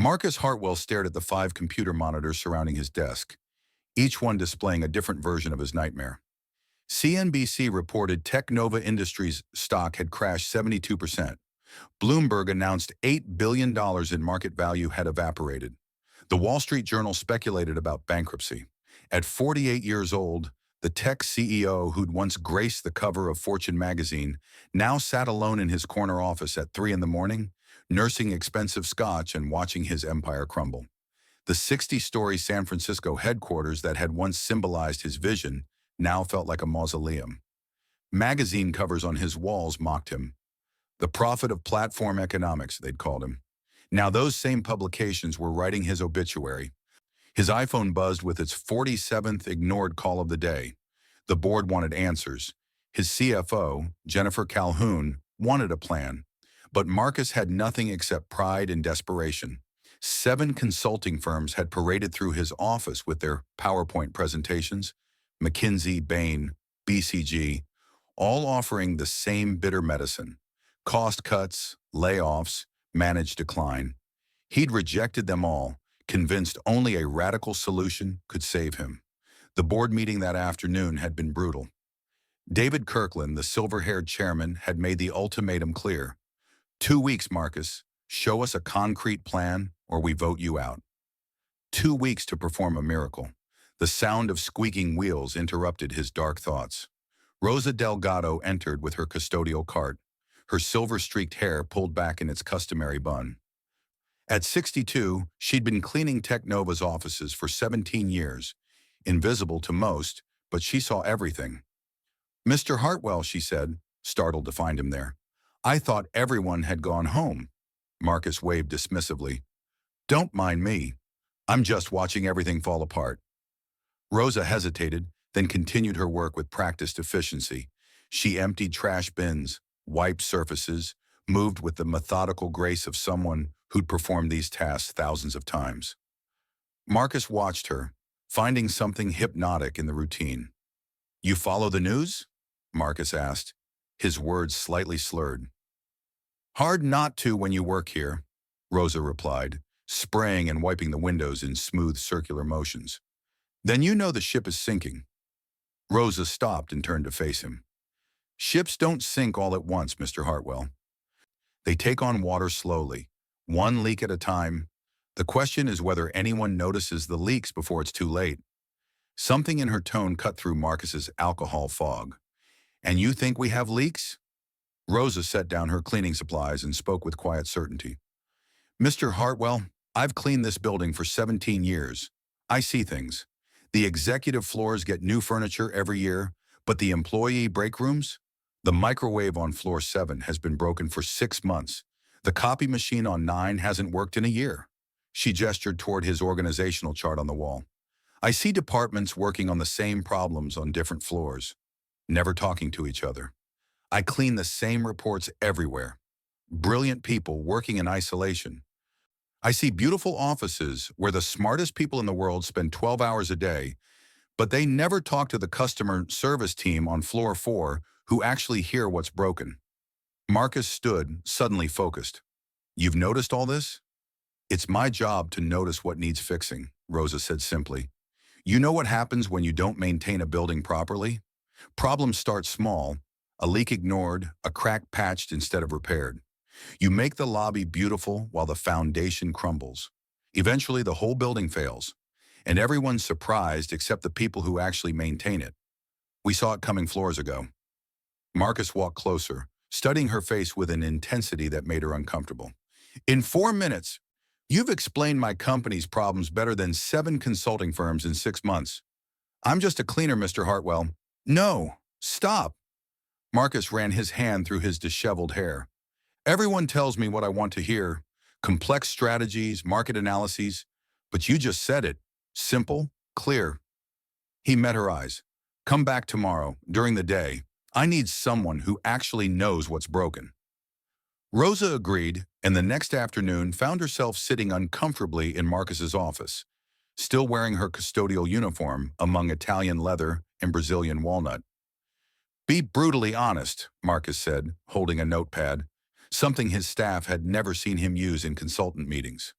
Marcus Hartwell stared at the 5 computer monitors surrounding his desk, each one displaying a different version of his nightmare. CNBC reported Technova Industries stock had crashed 72%. Bloomberg announced $8 billion in market value had evaporated. The Wall Street Journal speculated about bankruptcy. At 48 years old, the tech CEO who'd once graced the cover of Fortune magazine now sat alone in his corner office at 3 in the morning, nursing expensive scotch and watching his empire crumble. The 60-story San Francisco headquarters that had once symbolized his vision now felt like a mausoleum. Magazine covers on his walls mocked him. The prophet of platform economics, they'd called him. Now those same publications were writing his obituary. His iPhone buzzed with its 47th ignored call of the day. The board wanted answers. His CFO, Jennifer Calhoun, wanted a plan. But Marcus had nothing except pride and desperation. 7 consulting firms had paraded through his office with their PowerPoint presentations, McKinsey, Bain, BCG, all offering the same bitter medicine: cost cuts, layoffs, managed decline. He'd rejected them all, convinced only a radical solution could save him. The board meeting that afternoon had been brutal. David Kirkland, the silver-haired chairman, had made the ultimatum clear. 2 weeks, Marcus. Show us a concrete plan or we vote you out. 2 weeks to perform a miracle. The sound of squeaking wheels interrupted his dark thoughts. Rosa Delgado entered with her custodial cart, her silver-streaked hair pulled back in its customary bun. At 62, she'd been cleaning Technova's offices for 17 years, invisible to most, but she saw everything. "Mr. Hartwell," she said, startled to find him there. "I thought everyone had gone home." Marcus waved dismissively. "Don't mind me. I'm just watching everything fall apart." Rosa hesitated, then continued her work with practiced efficiency. She emptied trash bins, wiped surfaces, moved with the methodical grace of someone who'd performed these tasks thousands of times. Marcus watched her, finding something hypnotic in the routine. "You follow the news?" Marcus asked, his words slightly slurred. "Hard not to when you work here," Rosa replied, spraying and wiping the windows in smooth circular motions. "Then you know the ship is sinking." Rosa stopped and turned to face him. "Ships don't sink all at once, Mr. Hartwell. They take on water slowly, one leak at a time. The question is whether anyone notices the leaks before it's too late." Something in her tone cut through Marcus's alcohol fog. "And you think we have leaks?" Rosa set down her cleaning supplies and spoke with quiet certainty. "Mr. Hartwell, I've cleaned this building for 17 years. I see things. The executive floors get new furniture every year, but the employee break rooms? The microwave on floor 7 has been broken for 6 months. The copy machine on 9 hasn't worked in a year." She gestured toward his organizational chart on the wall. "I see departments working on the same problems on different floors, never talking to each other. I clean the same reports everywhere. Brilliant people working in isolation. I see beautiful offices where the smartest people in the world spend 12 hours a day, but they never talk to the customer service team on floor 4 who actually hear what's broken." Marcus stood, suddenly focused. "You've noticed all this?" "It's my job to notice what needs fixing," Rosa said simply. "You know what happens when you don't maintain a building properly? Problems start small, a leak ignored, a crack patched instead of repaired. You make the lobby beautiful while the foundation crumbles. Eventually, the whole building fails, and everyone's surprised except the people who actually maintain it. We saw it coming floors ago." Marcus walked closer, studying her face with an intensity that made her uncomfortable. "In 4 minutes, you've explained my company's problems better than 7 consulting firms in 6 months. I'm just a cleaner, Mr. Hartwell." "No, stop." Marcus ran his hand through his disheveled hair. "Everyone tells me what I want to hear, complex strategies, market analyses, but you just said it. Simple, clear." He met her eyes. "Come back tomorrow, during the day. I need someone who actually knows what's broken." Rosa agreed, and the next afternoon found herself sitting uncomfortably in Marcus's office, still wearing her custodial uniform among Italian leather and Brazilian walnut. "Be brutally honest," Marcus said, holding a notepad, something his staff had never seen him use in consultant meetings.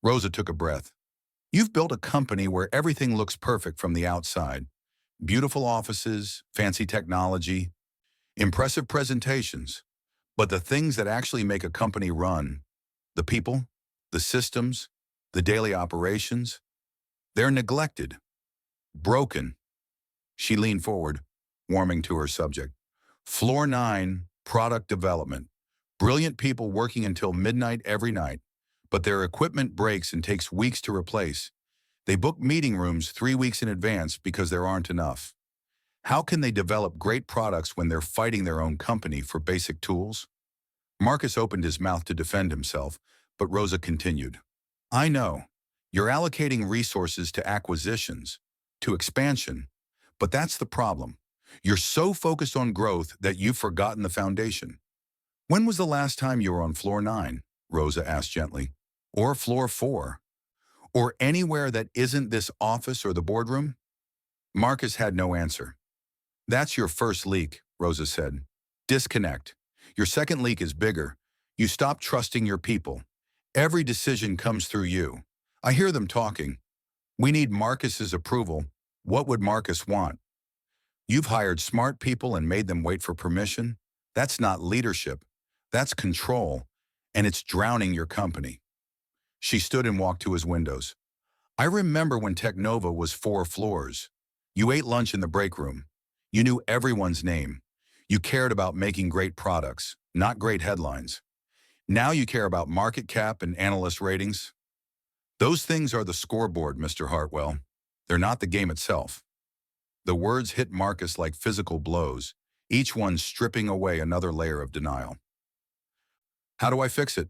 Rosa took a breath. You've built a company where everything looks perfect from the outside. Beautiful offices, fancy technology, impressive presentations. But the things that actually make a company run, the people, the systems, the daily operations, they're neglected, broken. She leaned forward, warming to her subject. Floor 9, product development. Brilliant people working until midnight every night, but their equipment breaks and takes weeks to replace. They book meeting rooms 3 weeks in advance because there aren't enough. How can they develop great products when they're fighting their own company for basic tools? Marcus opened his mouth to defend himself, but Rosa continued. I know. You're allocating resources to acquisitions, to expansion, but that's the problem. You're so focused on growth that you've forgotten the foundation. When was the last time you were on floor 9? Rosa asked gently. Or floor 4? Or anywhere that isn't this office or the boardroom? Marcus had no answer. That's your first leak, Rosa said. Disconnect. Your second leak is bigger. You stop trusting your people. Every decision comes through you. I hear them talking. We need Marcus's approval. What would Marcus want? You've hired smart people and made them wait for permission. That's not leadership. That's control, and it's drowning your company. She stood and walked to his windows. I remember when Technova was 4 floors. You ate lunch in the break room. You knew everyone's name. You cared about making great products, not great headlines. Now you care about market cap and analyst ratings. Those things are the scoreboard, Mr. Hartwell. They're not the game itself. The words hit Marcus like physical blows, each one stripping away another layer of denial. How do I fix it?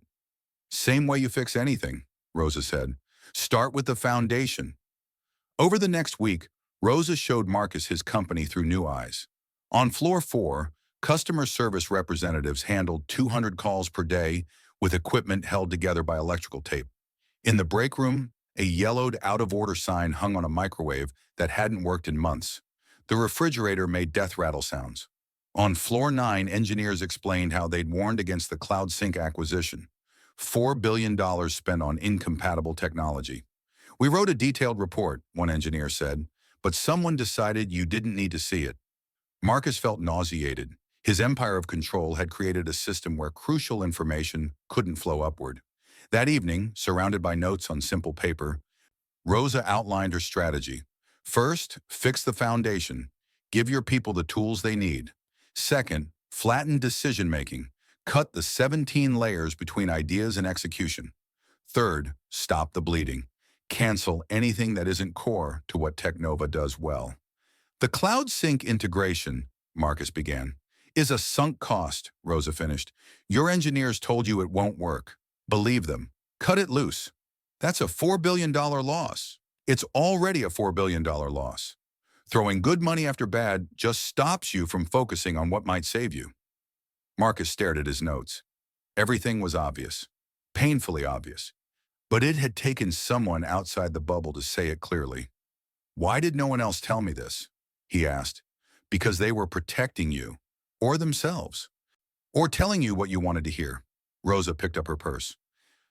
Same way you fix anything, Rosa said. Start with the foundation. Over the next week, Rosa showed Marcus his company through new eyes. On floor 4, customer service representatives handled 200 calls per day with equipment held together by electrical tape. In the break room, a yellowed out-of-order sign hung on a microwave that hadn't worked in months. The refrigerator made death rattle sounds. On floor 9, engineers explained how they'd warned against the CloudSync acquisition. $4 billion spent on incompatible technology. We wrote a detailed report, one engineer said, but someone decided you didn't need to see it. Marcus felt nauseated. His empire of control had created a system where crucial information couldn't flow upward. That evening, surrounded by notes on simple paper, Rosa outlined her strategy. First, fix the foundation. Give your people the tools they need. Second, flatten decision-making. Cut the 17 layers between ideas and execution. Third, stop the bleeding. Cancel anything that isn't core to what Technova does well. The CloudSync integration, Marcus began, is a sunk cost, Rosa finished. Your engineers told you it won't work. Believe them. Cut it loose. That's a $4 billion loss. It's already a $4 billion loss. Throwing good money after bad just stops you from focusing on what might save you. Marcus stared at his notes. Everything was obvious, painfully obvious. But it had taken someone outside the bubble to say it clearly. Why did no one else tell me this? He asked. Because they were protecting you, or themselves, or telling you what you wanted to hear. Rosa picked up her purse.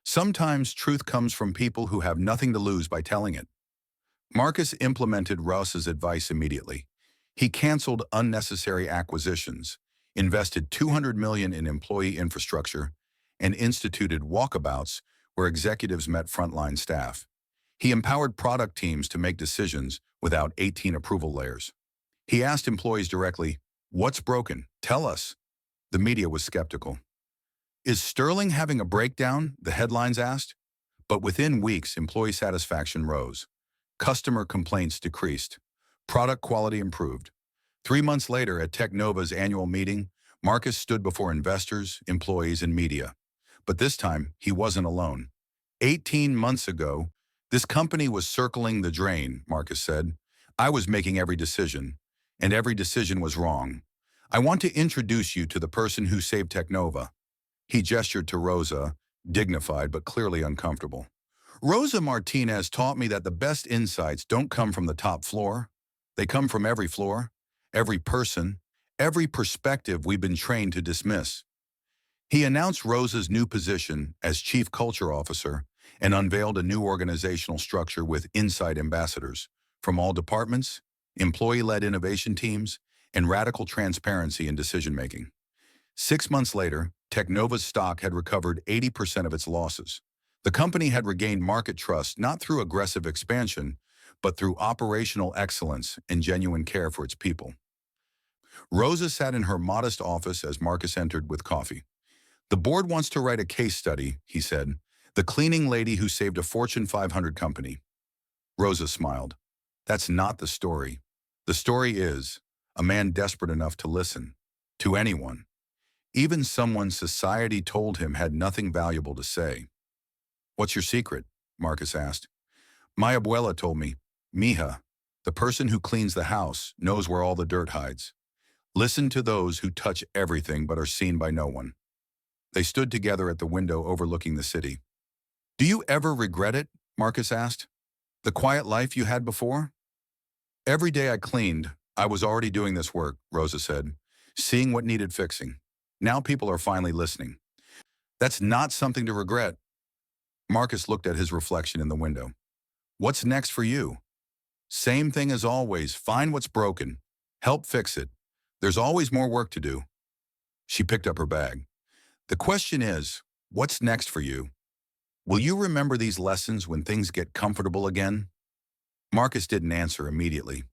Sometimes truth comes from people who have nothing to lose by telling it. Marcus implemented Rosa's advice immediately. He canceled unnecessary acquisitions, invested $200 million in employee infrastructure, and instituted walkabouts where executives met frontline staff. He empowered product teams to make decisions without 18 approval layers. He asked employees directly, "What's broken? Tell us." The media was skeptical. "Is Sterling having a breakdown?" the headlines asked. But within weeks, employee satisfaction rose. Customer complaints decreased. Product quality improved. 3 months later, at Technova's annual meeting, Marcus stood before investors, employees, and media. But this time, he wasn't alone. 18 months ago, this company was circling the drain, Marcus said. I was making every decision, and every decision was wrong. I want to introduce you to the person who saved Technova. He gestured to Rosa, dignified but clearly uncomfortable. Rosa Martinez taught me that the best insights don't come from the top floor. They come from every floor, every person, every perspective we've been trained to dismiss. He announced Rosa's new position as Chief Culture Officer and unveiled a new organizational structure with inside ambassadors from all departments, employee-led innovation teams, and radical transparency in decision-making. 6 months later, Technova's stock had recovered 80% of its losses. The company had regained market trust not through aggressive expansion, but through operational excellence and genuine care for its people. Rosa sat in her modest office as Marcus entered with coffee. "The board wants to write a case study," he said. "The cleaning lady who saved a Fortune 500 company." Rosa smiled. "That's not the story. The story is a man desperate enough to listen. To anyone. Even someone society told him had nothing valuable to say." "What's your secret?" Marcus asked. "My abuela told me, Mija, the person who cleans the house knows where all the dirt hides. Listen to those who touch everything but are seen by no one." They stood together at the window overlooking the city. "Do you ever regret it?" Marcus asked. "The quiet life you had before?" "Every day I cleaned, I was already doing this work," Rosa said, "seeing what needed fixing. Now people are finally listening." "That's not something to regret." Marcus looked at his reflection in the window. "What's next for you?" "Same thing as always. Find what's broken. Help fix it. There's always more work to do." She picked up her bag. "The question is, what's next for you? Will you remember these lessons when things get comfortable again?" Marcus didn't answer immediately.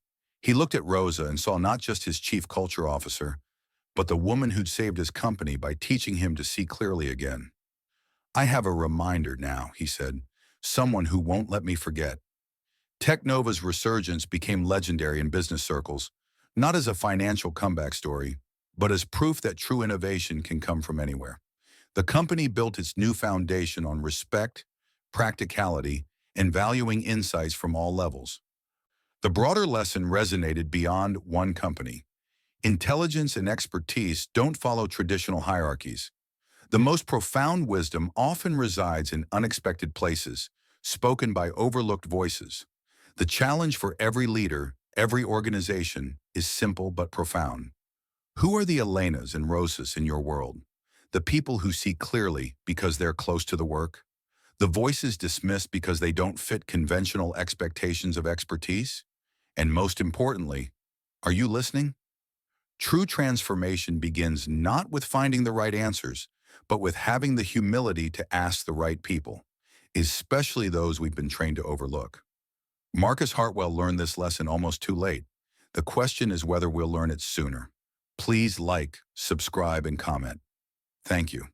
He looked at Rosa and saw not just his chief culture officer, but the woman who'd saved his company by teaching him to see clearly again. "I have a reminder now," he said. "Someone who won't let me forget." Technova's resurgence became legendary in business circles, not as a financial comeback story, but as proof that true innovation can come from anywhere. The company built its new foundation on respect, practicality, and valuing insights from all levels. The broader lesson resonated beyond one company. Intelligence and expertise don't follow traditional hierarchies. The most profound wisdom often resides in unexpected places, spoken by overlooked voices. The challenge for every leader, every organization, is simple but profound. Who are the Elenas and Rosas in your world? The people who see clearly because they're close to the work? The voices dismissed because they don't fit conventional expectations of expertise? And most importantly, are you listening? True transformation begins not with finding the right answers, but with having the humility to ask the right people, especially those we've been trained to overlook. Marcus Hartwell learned this lesson almost too late. The question is whether we'll learn it sooner. Please like, subscribe, and comment. Thank you.